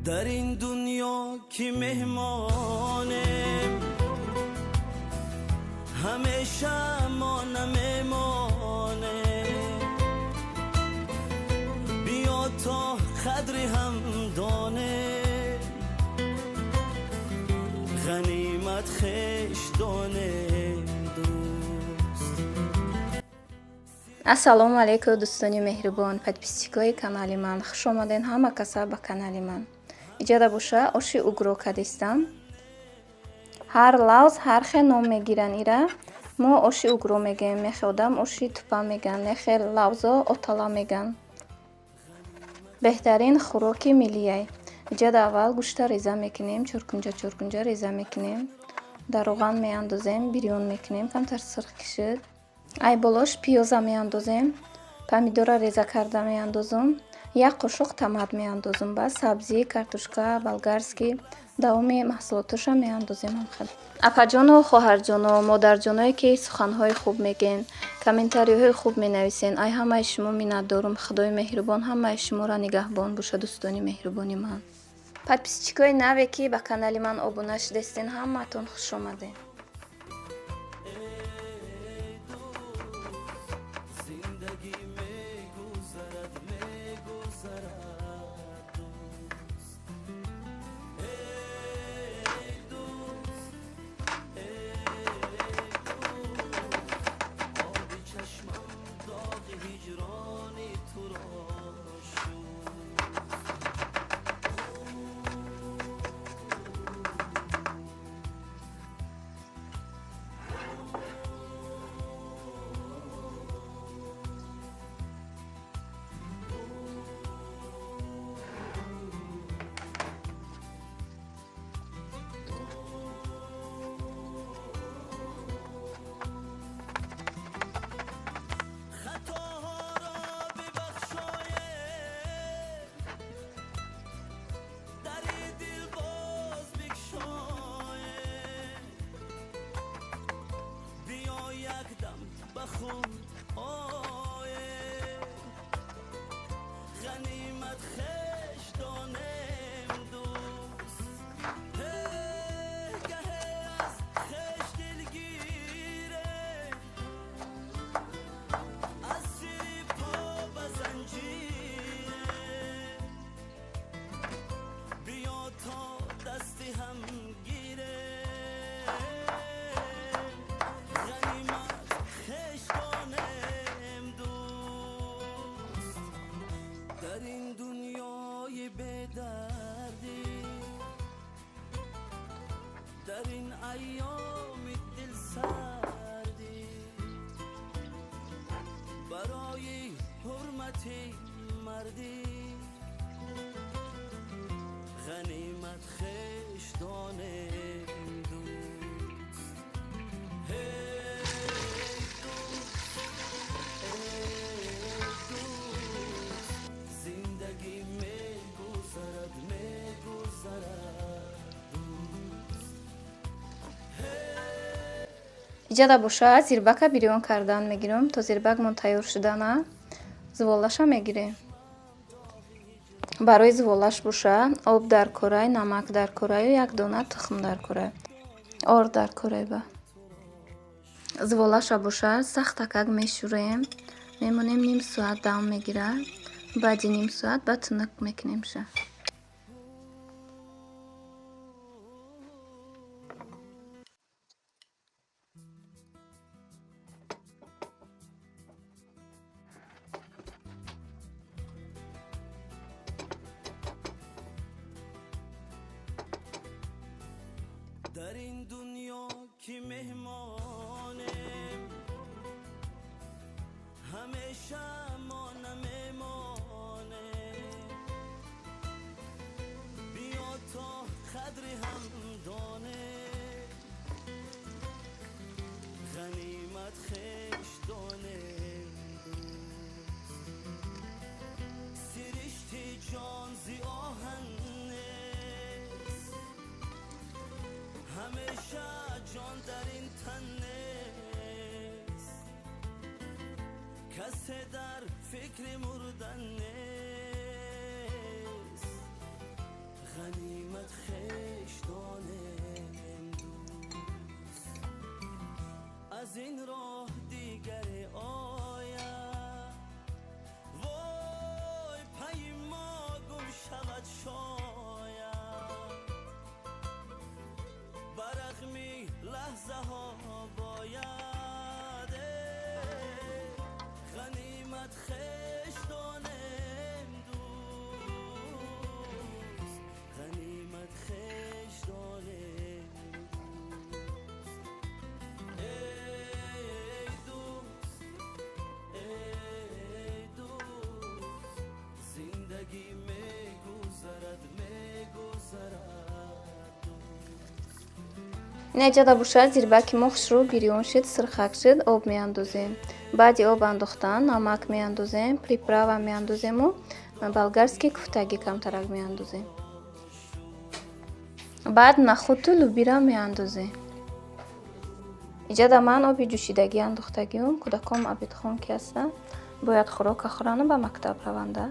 در این دنیا که مهمانم همیشه ما نمیمانه بیا تا قدری هم دانه غنیمت خش دانه دوست. ассалому алайкум дӯстони меҳрубон, подписчикои канали ман, хуш омаден ҳама каса ба канали ман. иҷода боша оши угро кадистам. ҳар лавз ҳар хел ном мегиран. ира мо оши угро мегем, меходам оши тупа меган, нехел лавзо отала меган. беҳтарин хӯроки миллияй. иҷода аввал гӯшта реза мекунем, чоркунҷа реза мекунем, дар роған меандозем, бирён мекунем, камтар сирх кишид. ай болош пиёза меандозем, помидора реза карда меандозам, як қошуқ томат меандозам, ба сабзӣ, картошка, болгарский, давоми маҳсулоташа меандозем. апаҷону хоҳарҷону, модарҷоное ки суханҳои хуб мегӯен, комментариҳои хуб менависен. ай ҳамаи шумо миннатдорум. худои меҳрубон ҳамаи шуморо нигаҳбон боша. дӯстони меҳрубони ман, подписчикои наве ки ба канали ман обуна шудастен, ҳамаатон хуш омаден. غنیمت خش دانم دوست. گه از خش دلگیره از زیر پا به زنجیره بیا تا دستی هم گیره غنیمت خش دانم دوست. در این دنیای بی‌دردی، در این ایام دل سردی، برای حرمت مردی غنیمت خش دانم دوست. иҷода боша зирбака бирён кардан мегирам. то зирбакмон тайёр шудана зуволаша мегирем. барои зуволаш боша об дар корай, намак дар кораю, як дона тухм дар корай, ор дар корай. ба зуволаша боша сахтакак мешӯраем, мемонем ним соат дам мегирад, баъди ним соат ба тунук мекунемша. در این دنیا که مهمانم همیشه ما نمیمانه بیا تا قدری هم دانه غنیمت خش دانه سرشت جان زی آهن همیشه جان در این تن نیست، کسی در فکر مردن نیست. غنیمت خیش دانم دوست، از این راه دیگر آید. وای پیما گم شود شاید، برغمی لحظه ها باید. غنیمت خیش دانم دوست، غنیمت خیش دانم دوست. ای دوست، ای دوست، زندگی میگذرد Неҷада бошад, зирбаки мо хушрӯ бирён шид, сирхак шид, об меандозем. Баъди об андохтан намак меандозем, приправа меандозему болгарский куфтаги камтарак меандозем. баъд нахуту лӯбира меандозем. иҷада ман оби ҷӯшидагӣ андохтагиём. кӯдаком абедхон ки ҳастанд, бояд хӯрока хӯранд, ба мактаб раванда.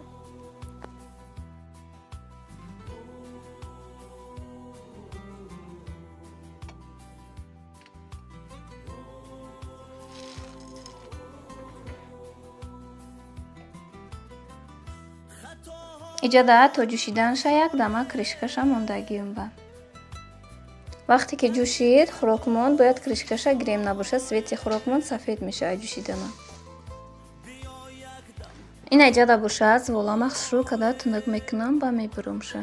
иҷада то ҷӯшиданша як дама кришкаша мондагиём ба. вақте ки ҷӯшид хӯрок монд, бояд кришкаша гирем набошад, свети хӯрок монд сафед мешавад ҷӯшидана. ин иҷада бошад, звола хушрӯ када тунук мекунам ба мебурумша.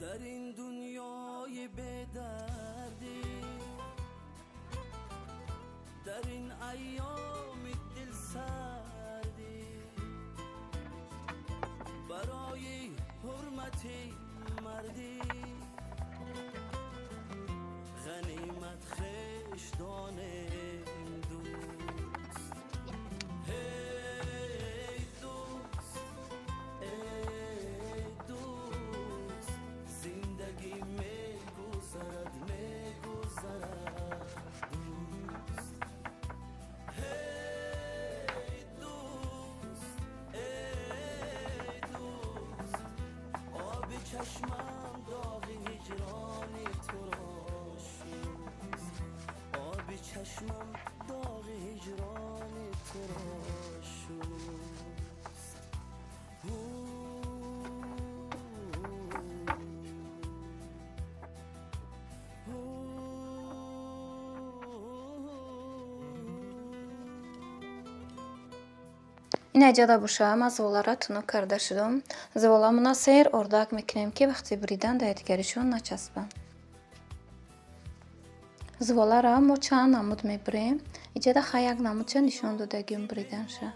در این دنیای بی‌دردی، در این ایام دل سردی، برای حرمت مردی غنیمت خیش دانم دوست. ای دوست، ای دوست، زندگی میگذرد دوست. ای دوست، ای دوست، آب چشمم داغ هجران تو را شست، آب چشمم داغ هجران تو را شست. ин иҷада бошад, ман зволаро тунук карда шудам. зволамона сер ордак мекунем ки вақти буридан дар якдигаришон начаспанд. зволаро мо чанд намуд мебурем. иҷада ха як намудча нишон додагиём буриданша.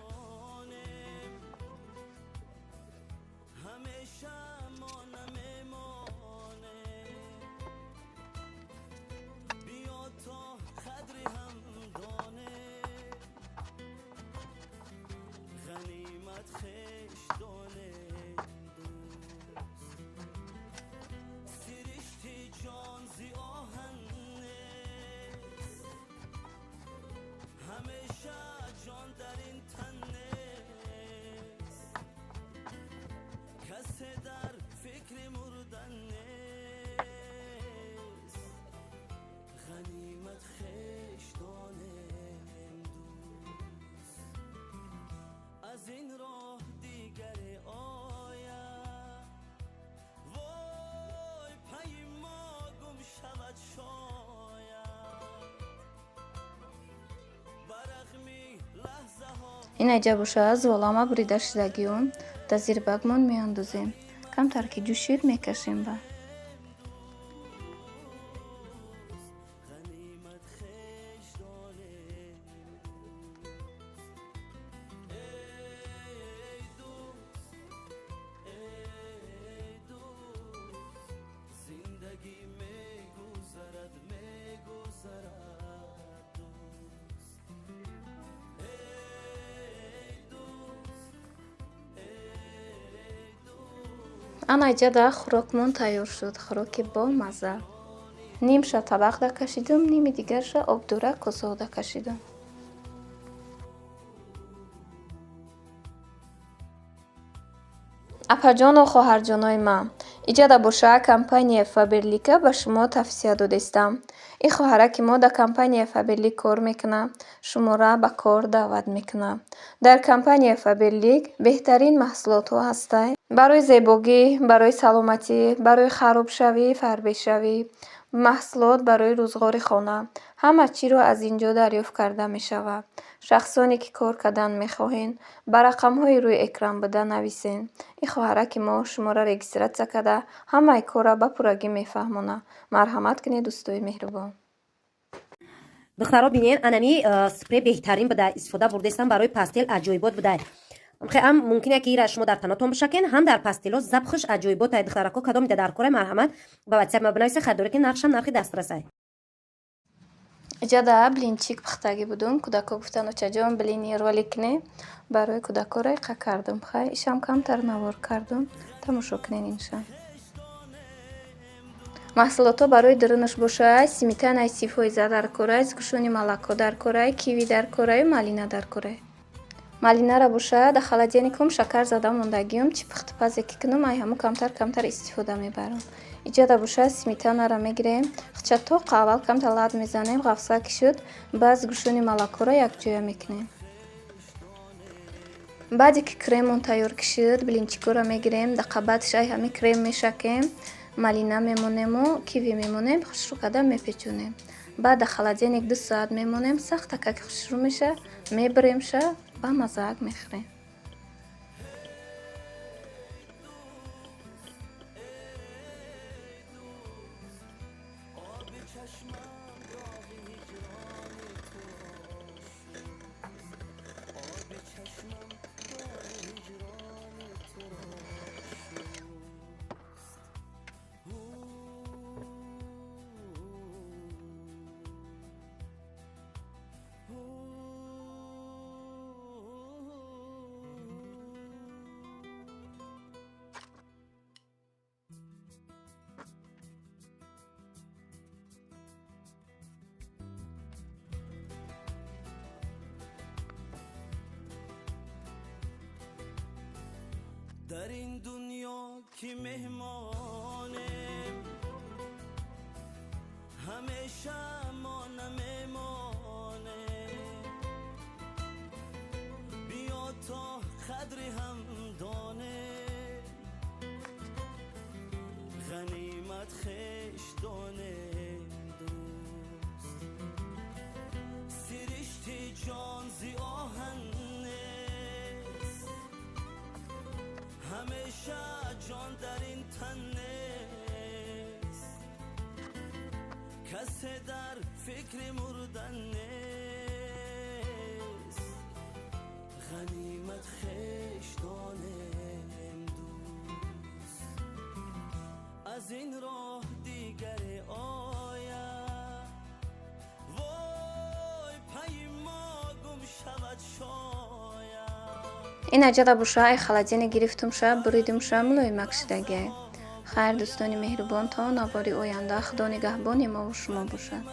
از این راه دیگر آید. وای پیما گم شود شاید، برغمی لحظه ها. ин иҷа бошад, зволама бурида шудагиём да зирбагмон меандозем. камтар ки ҷӯшид мекашем ба. анаҷада хӯрокмон тайёр шуд. хӯроки бомазза. Нимша табақда кашидум, ними дигарша обдура косаода кашидум. апаҷону хоҳарҷонои ман, иҷада боша компания Фаберлика ба шумо тавсия додестам. Ин хоҳараки мо дар компания Фаберлик кор мекунад, шуморо ба кор даъват мекунам. Дар компания Фаберлик беҳтарин маҳсулотҳо ҳастанд. Барои зебогӣ, барои саломатӣ, барои харобшавӣ, фарбешавӣ, маҳсулот барои рӯзғори хона. Ҳама чиро аз ин ҷо дарёфт карда мешавад. Шахсоне ки кор кардан мехоҳед, ба рақамҳои рӯи экран буда нависед. Ин хоҳараки мо шуморо регистратсия карда, ҳамаи корро ба пуррагӣ мефаҳмонад. Марҳамат кунед, дӯстои меҳрубон. духтаро бинен анами спрей беҳтарин буда истифода бурдестан барои пастел аҷоибот будай. ҳам мумкине ки ира шумо дар танотон бошакен, ҳам дар пастело запхш аҷоибот ай духтарако кадом ида дар корай марҳамат ба ватсап ма бинависе харидорӣ ки нархшам нархи дастрасай. иҷада блинчик пухтагӣ будум. кӯдако гуфтанд очаҷон блини роли кунем. барои кӯдако райқа кардум. хай ишам камтар навор кардум. тамошо кунен иншам. маҳсулотҳо барои дурунуш бошад сметана 0% дар корай, зукушони молоко дар корай, киви дар корай, малина дар корай. малинара бошад дар холодильникум шакар зада мондагиум чи пухтупазе ки кунум ай ҳаму камтар истифода мебарам. иҷада бошад сметанара мегирем, хчатоқ аввал камтар лад мезанем, ғафса ки шуд, баъд зукушони молокоро якҷоя мекунем. баъде ки кремон тайёр ки шуд, блинчикоро мегирем, дар қабатш ай ҳами крем мешакем, малина мемонему, киви мемонем, хушрӯ карда мепечонем. баъд дар холодильник 2 соат мемонем, сахта ки хушрӯ меша, мебаремша, ба маззаак мехӯрем. در این دنیا که مهمانم همیشه ما نمیمانه بیا تا قدر هم دانه غنیمت خش دانه دوست سرشت جان زی آهن همیشه جان در این تن نیست کسی در فکر مردن نیست غنیمت خش دانم دوست از این راه دیگر آید وای پی ما گم شود شاید. ин аҷада боша ай холодильник гирифтумша, буридумша, мулоимак шудагиай. хайр, дӯстони меҳрубон, то навбори оянда худо нигаҳбони мову шумо бошад.